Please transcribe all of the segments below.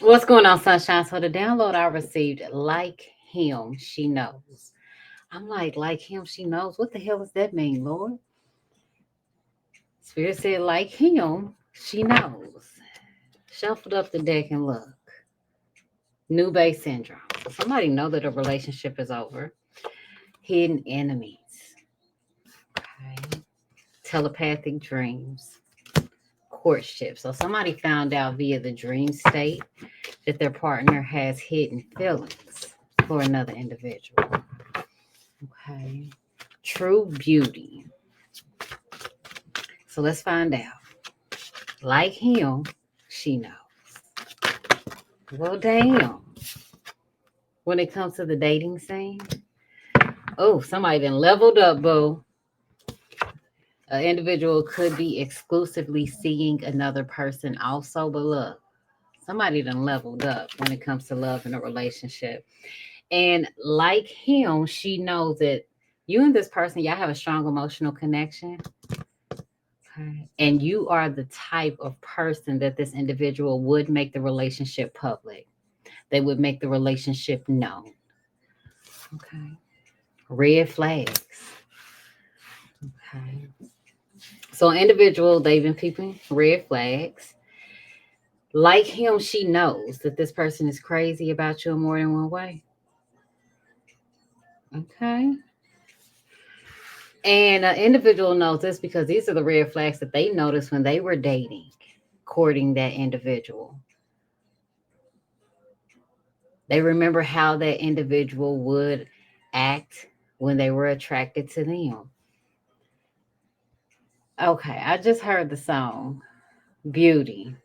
What's going on, Sunshine? So the download I received, like him, she knows. I'm like him, she knows. What the hell does that mean, Lord? Spirit said, like him, she knows. Shuffled up the deck and look. New base syndrome. So somebody know that a relationship is over. Hidden enemies. Okay. Telepathic dreams. Courtship. So somebody found out via the dream state that their partner has hidden feelings for another individual. Okay. True beauty. So let's find out. Like him, she knows. Well, damn. When it comes to the dating scene, oh, somebody then leveled up, boo. An individual could be exclusively seeing another person also, but look, somebody done leveled up when it comes to love in a relationship. And like him, she knows that you and this person, y'all have a strong emotional connection. Okay. And you are the type of person that this individual would make the relationship public. They would make the relationship known. Okay. Red flags. Okay. So an individual, they've been peeping red flags. Like him, she knows that this person is crazy about you in more than one way. Okay. And an individual knows this because these are the red flags that they noticed when they were dating, courting that individual. They remember how that individual would act when they were attracted to them. Okay, I just heard the song Beauty.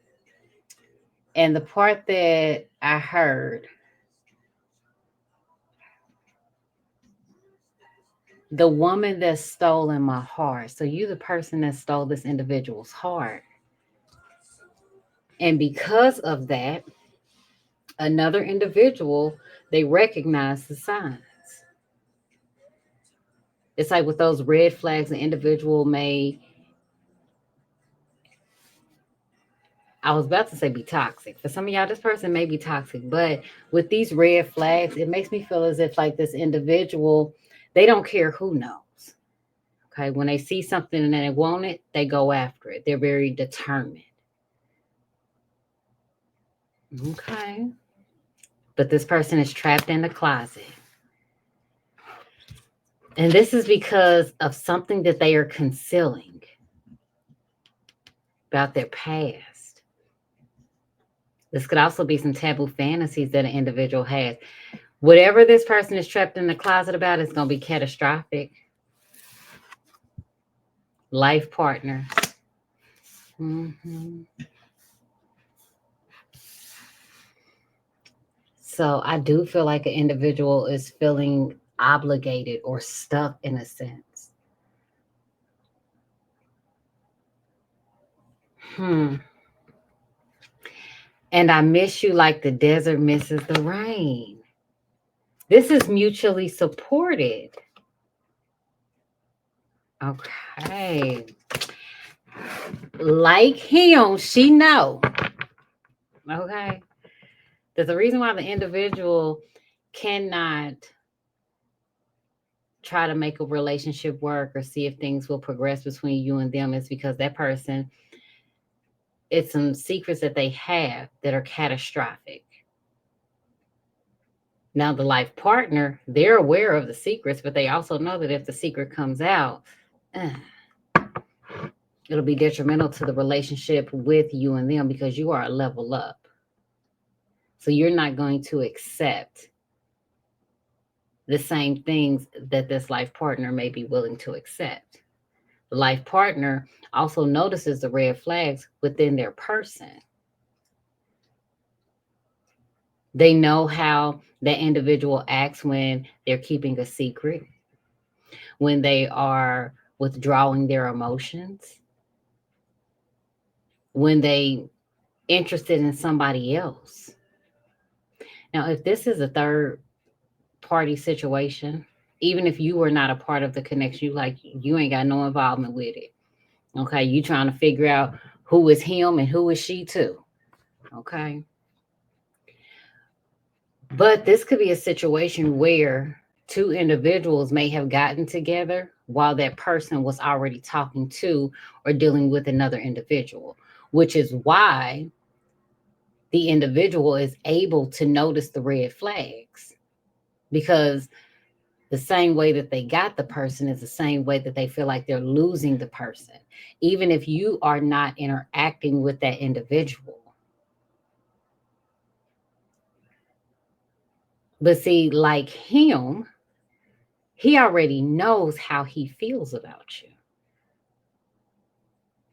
And the part that I heard, the woman that's stolen my heart. So you the person that stole this individual's heart. And because of that, another individual, they recognize the signs. It's like with those red flags, an individual may, I was about to say be toxic. For some of y'all, this person may be toxic, but with these red flags, it makes me feel as if like this individual, they don't care who knows. Okay. When they see something and they want it, they go after it. They're very determined. Okay. But this person is trapped in the closet. And this is because of something that they are concealing about their past. This could also be some taboo fantasies that an individual has. Whatever this person is trapped in the closet about is going to be catastrophic. Life partner. Mhm. So I do feel like an individual is feeling obligated or stuck in a sense. Hmm. And I miss you like the desert misses the rain. This is mutually supported. Okay. Like him, she know. Okay. There's a reason why the individual cannot try to make a relationship work or see if things will progress between you and them is because that person, it's some secrets that they have that are catastrophic. Now, the life partner, they're aware of the secrets, but they also know that if the secret comes out, eh, it'll be detrimental to the relationship with you and them because you are a level up. So you're not going to accept the same things that this life partner may be willing to accept. The life partner also notices the red flags within their person. They know how that individual acts when they're keeping a secret, when they are withdrawing their emotions, when they interested in somebody else. Now, if this is a third party situation, even if you were not a part of the connection, you ain't got no involvement with it. Okay, you trying to figure out who is him and who is she too. Okay. But this could be a situation where two individuals may have gotten together while that person was already talking to or dealing with another individual, which is why the individual is able to notice the red flags, because the same way that they got the person is the same way that they feel like they're losing the person, even if you are not interacting with that individual. But see, like him, he already knows how he feels about you.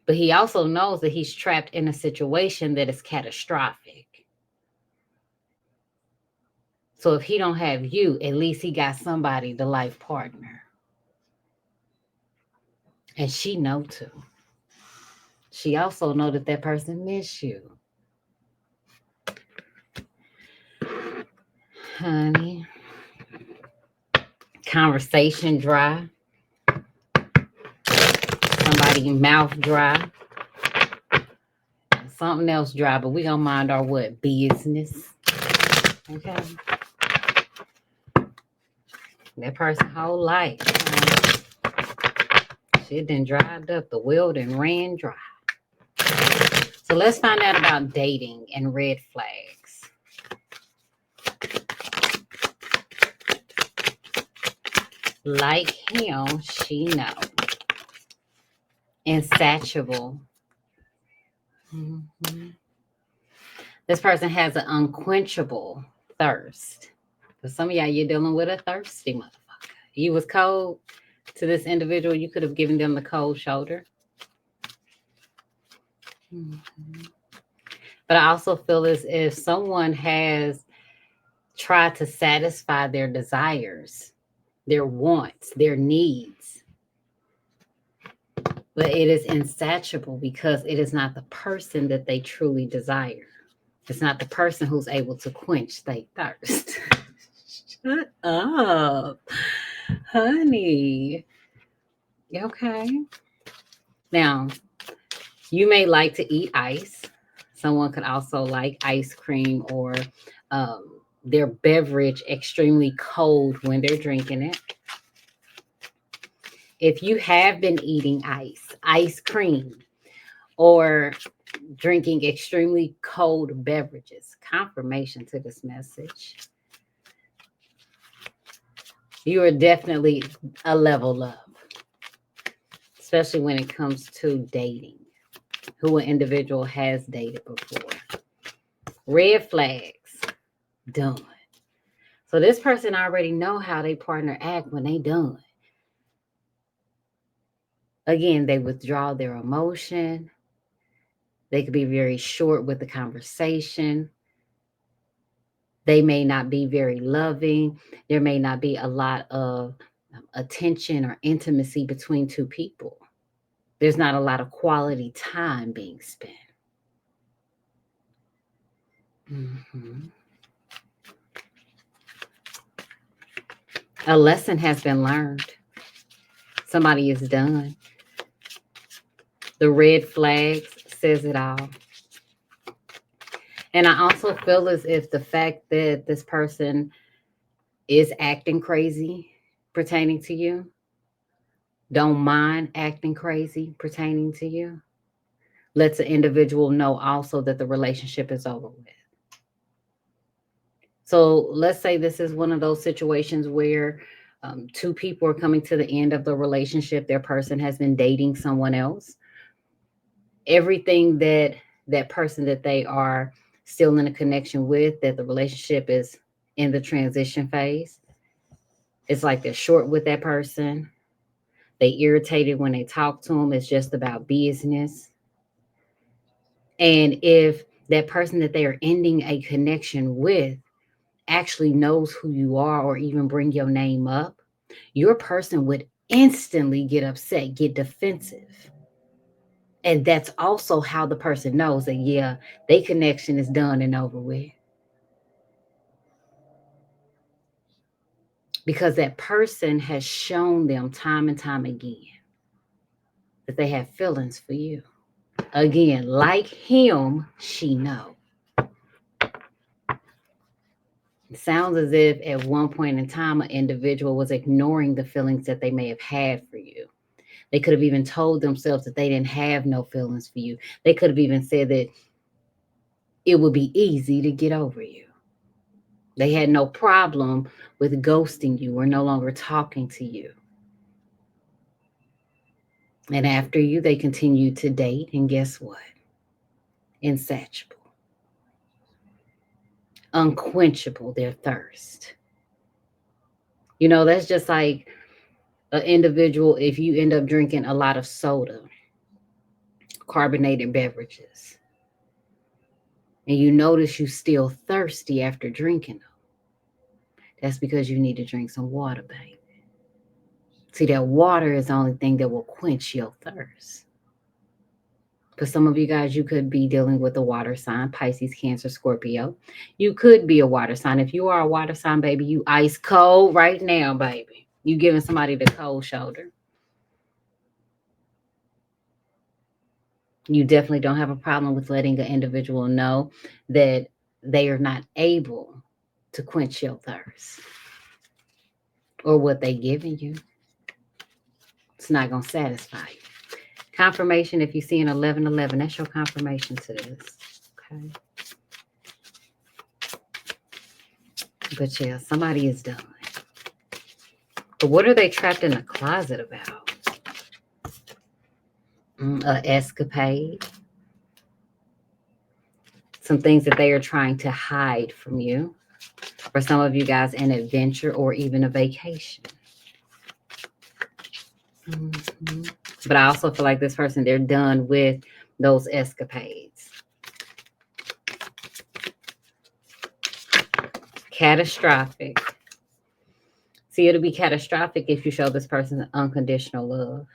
But he also knows that he's trapped in a situation that is catastrophic. So if he don't have you, at least he got somebody to life partner. And she know too. She also know that that person miss you. Honey, conversation dry. Somebody mouth dry. Something else dry, but we gonna mind our what? Business. Okay. That person whole life. Shit done dried up. The well done ran dry. So let's find out about dating and red flags. Like him, she know. Insatiable. Mm-hmm. This person has an unquenchable thirst. For some of y'all, you're dealing with a thirsty motherfucker. You was cold to this individual, you could have given them the cold shoulder. Mm-hmm. But I also feel as if someone has tried to satisfy their desires, their wants, their needs. But it is insatiable because it is not the person that they truly desire. It's not the person who's able to quench their thirst. Shut up, honey. Okay. Now, you may like to eat ice. Someone could also like ice cream or their beverage extremely cold when they're drinking it. If you have been eating ice cream, or drinking extremely cold beverages, confirmation to this message. You are definitely a level up, especially when it comes to dating, who an individual has dated before. Red flags, done. So this person already know how they partner act when they done. Again, they withdraw their emotion. They could be very short with the conversation. They may not be very loving. There may not be a lot of attention or intimacy between two people. There's not a lot of quality time being spent. Mm-hmm. A lesson has been learned. Somebody is done. The red flags says it all. And I also feel as if the fact that this person is acting crazy pertaining to you, don't mind acting crazy pertaining to you, lets an individual know also that the relationship is over with. So let's say this is one of those situations where two people are coming to the end of the relationship. Their person has been dating someone else. Everything that that person that they are still in a connection with, that the relationship is in the transition phase. It's like they're short with that person. They irritated when they talk to them. It's just about business. And if that person that they are ending a connection with actually knows who you are or even bring your name up, your person would instantly get upset, get defensive. And that's also how the person knows that, yeah, their connection is done and over with. Because that person has shown them time and time again that they have feelings for you. Again, like him, she know. It sounds as if at one point in time, an individual was ignoring the feelings that they may have had for you. They could have even told themselves that they didn't have no feelings for you. They could have even said that it would be easy to get over you. They had no problem with ghosting you or no longer talking to you. And after you, they continued to date. And guess what? Insatiable, unquenchable, their thirst. You know, that's just like an individual if you end up drinking a lot of soda, carbonated beverages, and you notice you still thirsty after drinking them. That's because you need to drink some water, baby. See, that water is the only thing that will quench your thirst. For some of you guys, you could be dealing with a water sign, Pisces, Cancer, Scorpio. You could be a water sign. If you are a water sign, baby, you ice cold right now, baby. You giving somebody the cold shoulder. You definitely don't have a problem with letting an individual know that they are not able to quench your thirst or what they giving you. It's not going to satisfy you. Confirmation, if you see an 1111, that's your confirmation to this. Okay. But yeah, somebody is done. But what are they trapped in a closet about? An escapade. Some things that they are trying to hide from you. For some of you guys, an adventure or even a vacation. Mm-hmm. But I also feel like this person, they're done with those escapades. Catastrophic. See, it'll be catastrophic if you show this person unconditional love.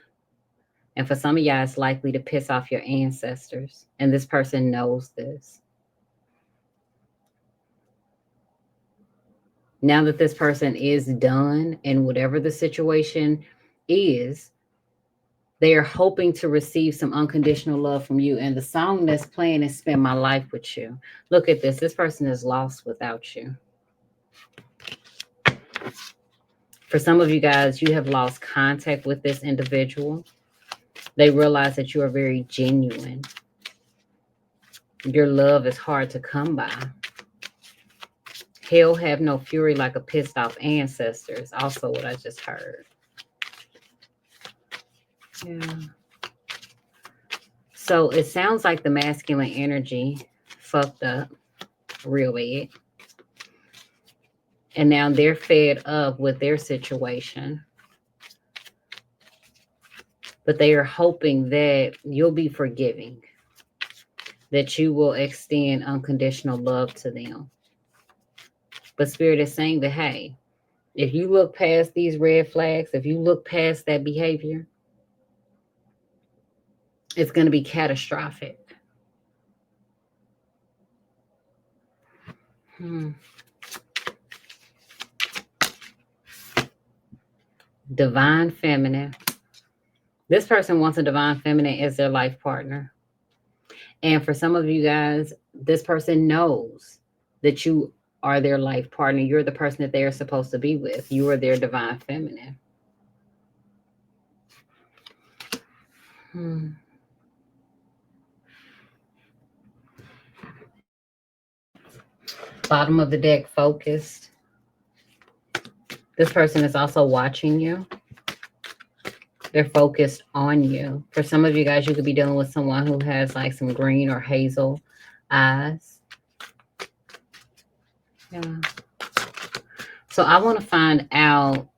And for some of y'all, it's likely to piss off your ancestors. And this person knows this. Now that this person is done and whatever the situation is, they are hoping to receive some unconditional love from you. And the song that's playing is Spend My Life With You. Look at this. This person is lost without you. For some of you guys, you have lost contact with this individual. They realize that you are very genuine. Your love is hard to come by. Hell have no fury like a pissed off ancestor is also what I just heard. Yeah. So it sounds like the masculine energy fucked up real bad. And now they're fed up with their situation. But they are hoping that you'll be forgiving, that you will extend unconditional love to them. But Spirit is saying that, hey, if you look past these red flags, if you look past that behavior, it's going to be catastrophic. Divine feminine. This person wants a divine feminine as their life partner. And for some of you guys, this person knows that you are their life partner. You're the person that they are supposed to be with. You are their divine feminine. Bottom of the deck, focused. This person is also watching you. They're focused on you. For some of you guys, you could be dealing with someone who has like some green or hazel eyes. Yeah. So I want to find out,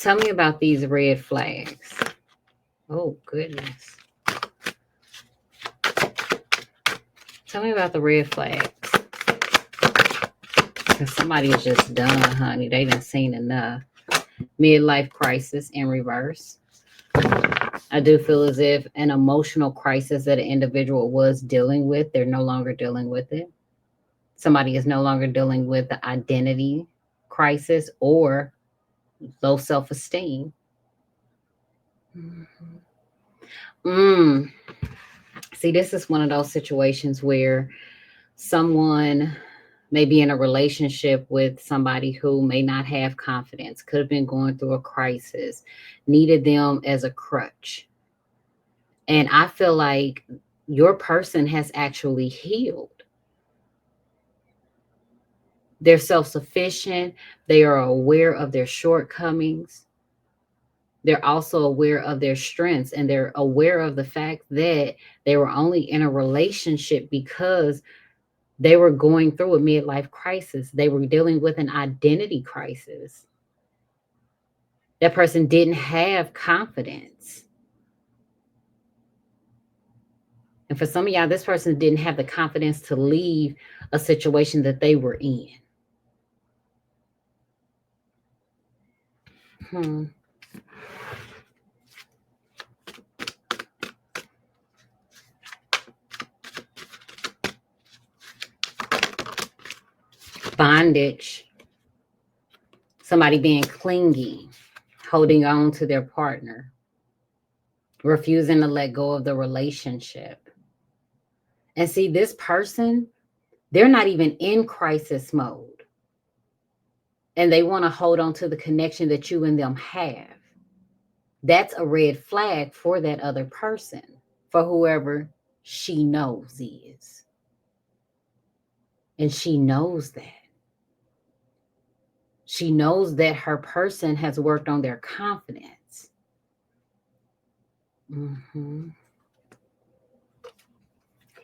tell me about these red flags. Oh, goodness. Tell me about the red flags. Because somebody is just done, honey. They done seen enough. Midlife crisis in reverse. I do feel as if an emotional crisis that an individual was dealing with, they're no longer dealing with it. Somebody is no longer dealing with the identity crisis or low self-esteem. See, this is one of those situations where someone maybe in a relationship with somebody who may not have confidence, could have been going through a crisis, needed them as a crutch. And I feel like your person has actually healed. They're self sufficient, they are aware of their shortcomings. They're also aware of their strengths, and they're aware of the fact that they were only in a relationship because they were going through a midlife crisis. They were dealing with an identity crisis. That person didn't have confidence. And for some of y'all, this person didn't have the confidence to leave a situation that they were in. Bondage. Somebody being clingy, holding on to their partner, refusing to let go of the relationship. And see, this person, they're not even in crisis mode. And they want to hold on to the connection that you and them have. That's a red flag for that other person, for whoever she knows is. And she knows that. She knows that her person has worked on their confidence.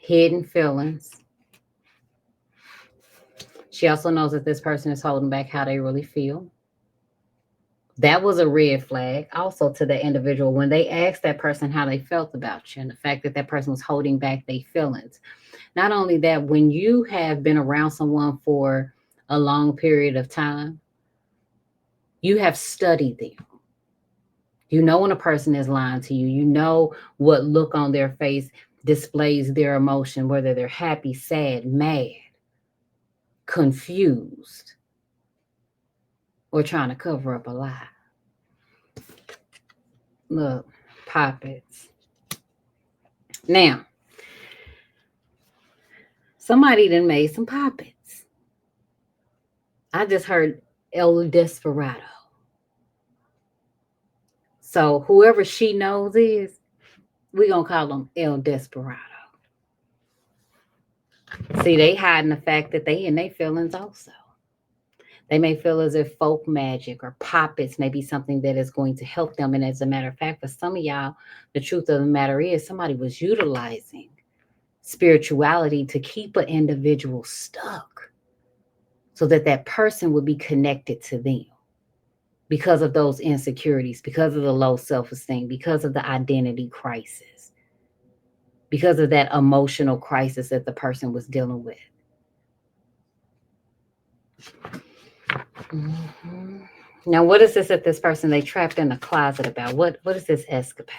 Hidden feelings. She also knows that this person is holding back how they really feel. That was a red flag also to the individual when they asked that person how they felt about you, and the fact that that person was holding back their feelings. Not only that, when you have been around someone for a long period of time, you have studied them. You know when a person is lying to you. You know what look on their face displays their emotion, whether they're happy, sad, mad, confused, or trying to cover up a lie. Look, poppets. Now, somebody done made some poppets. I just heard El Desperado. So whoever she knows is, we're going to call them El Desperado. See, they hiding the fact that they in their feelings also. They may feel as if folk magic or poppets may be something that is going to help them. And as a matter of fact, for some of y'all, the truth of the matter is somebody was utilizing spirituality to keep an individual stuck so that that person would be connected to them because of those insecurities, because of the low self-esteem, because of the identity crisis, because of that emotional crisis that the person was dealing with. Now, what is this that this person they trapped in a closet about? What is this escapade?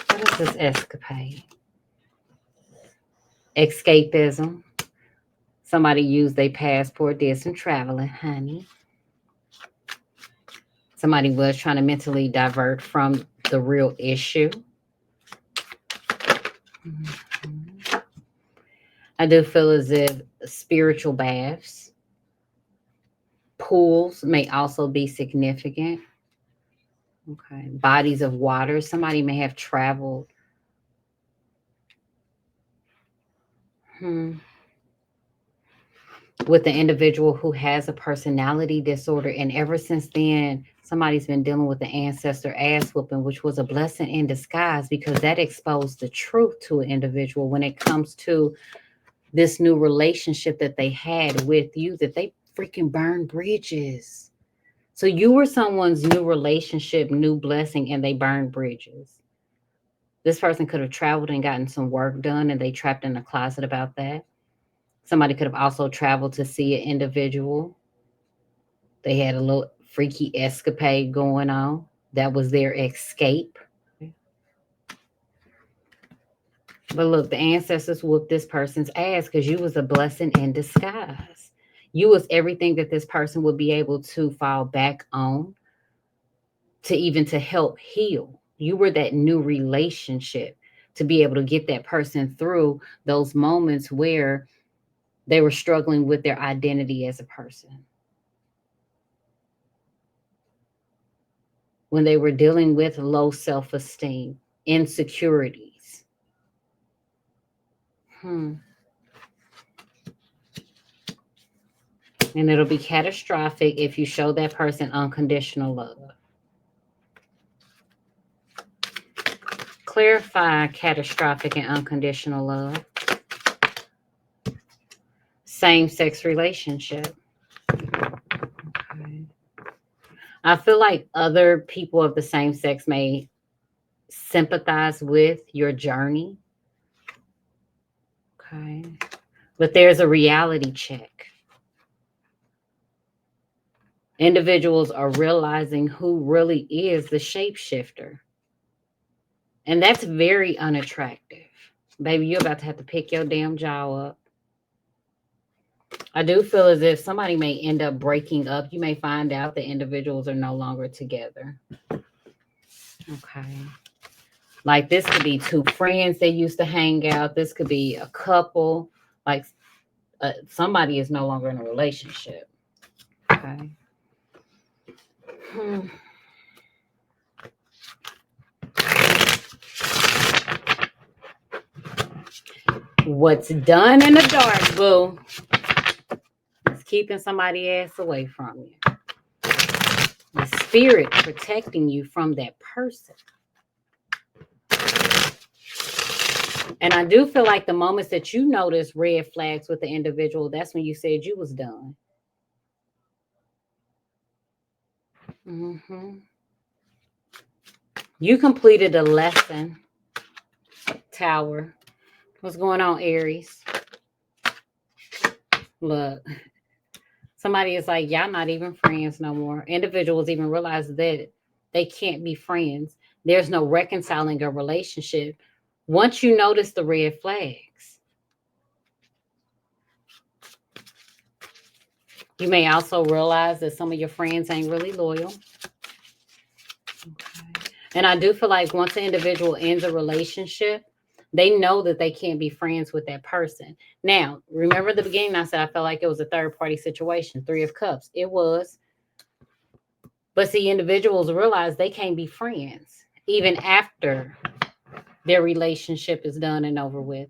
What is this escapade? Escapism. Somebody used their passport, did some traveling, honey. Somebody was trying to mentally divert from the real issue. I do feel as if spiritual baths, pools may also be significant. Okay. Bodies of water. Somebody may have traveled. With the individual who has a personality disorder. And ever since then, somebody's been dealing with the ancestor ass whooping, which was a blessing in disguise because that exposed the truth to an individual when it comes to this new relationship that they had with you, that they freaking burned bridges. So you were someone's new relationship, new blessing, and they burned bridges. This person could have traveled and gotten some work done, and they trapped in a closet about that. Somebody could have also traveled to see an individual. They had a little freaky escapade going on. That was their escape. But look, the ancestors whooped this person's ass because you was a blessing in disguise. You was everything that this person would be able to fall back on to even to help heal. You were that new relationship to be able to get that person through those moments where they were struggling with their identity as a person. When they were dealing with low self-esteem, insecurities. And it'll be catastrophic if you show that person unconditional love. Clarify catastrophic and unconditional love. Same-sex relationship. Okay. I feel like other people of the same sex may sympathize with your journey. Okay. But there's a reality check. Individuals are realizing who really is the shapeshifter. And that's very unattractive. Baby, you're about to have to pick your damn jaw up. I do feel as if somebody may end up breaking up. You may find out that individuals are no longer together. Okay. Like this could be two friends that used to hang out. This could be a couple. Like somebody is no longer in a relationship. Okay. What's done in the dark, boo, is keeping somebody's ass away from you. The spirit protecting you from that person. And I do feel like the moments that you notice red flags with the individual, that's when you said you was done. You completed a lesson, Tower. What's going on, Aries? Look, somebody is like, y'all not even friends no more. Individuals even realize that they can't be friends. There's no reconciling a relationship once you notice the red flags. You may also realize that some of your friends ain't really loyal. Okay. And I do feel like once an individual ends a relationship, they know that they can't be friends with that person. Now, remember the beginning, I said I felt like it was a third-party situation, 3 of Cups. It was. But see, individuals realize they can't be friends, even after their relationship is done and over with.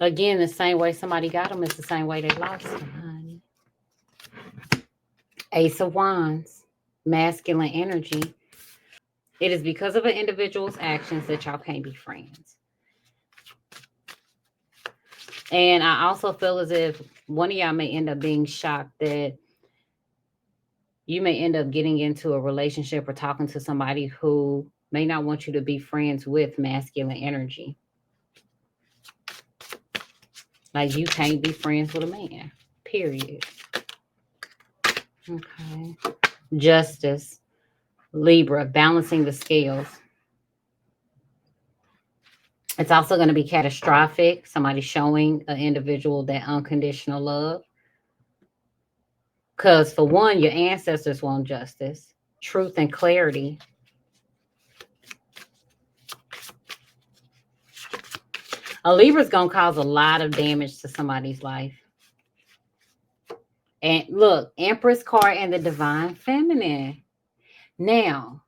Again, the same way somebody got them is the same way they lost them, honey. Ace of Wands, masculine energy. It is because of an individual's actions that y'all can't be friends. And I also feel as if one of y'all may end up being shocked that you may end up getting into a relationship or talking to somebody who may not want you to be friends with masculine energy. Like you can't be friends with a man, period. Okay. Justice. Libra, balancing the scales. It's also going to be catastrophic. Somebody showing an individual that unconditional love. Because for one, your ancestors want justice, truth, and clarity. A Libra is going to cause a lot of damage to somebody's life. And look, Empress card and the Divine Feminine. Now,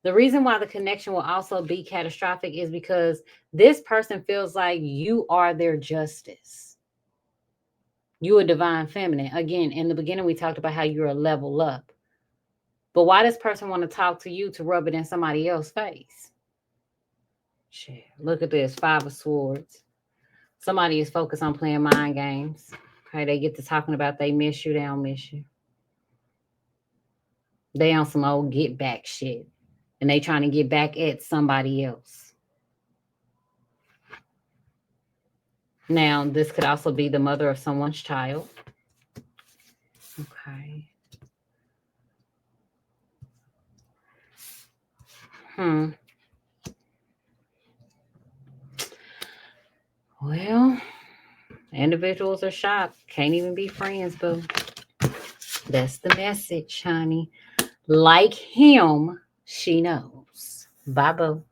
the reason why the connection will also be catastrophic is because this person feels like you are their justice. You are Divine Feminine. Again, in the beginning, we talked about how you're a level up. But why does person want to talk to you to rub it in somebody else's face? Shit, look at this, 5 of Swords. Somebody is focused on playing mind games. Okay, they get to talking about they miss you, they don't miss you. They on some old get back shit. And they trying to get back at somebody else. Now, this could also be the mother of someone's child. Okay. Well, individuals are shocked. Can't even be friends, boo. That's the message, honey. Like him, she knows. Bye, boo.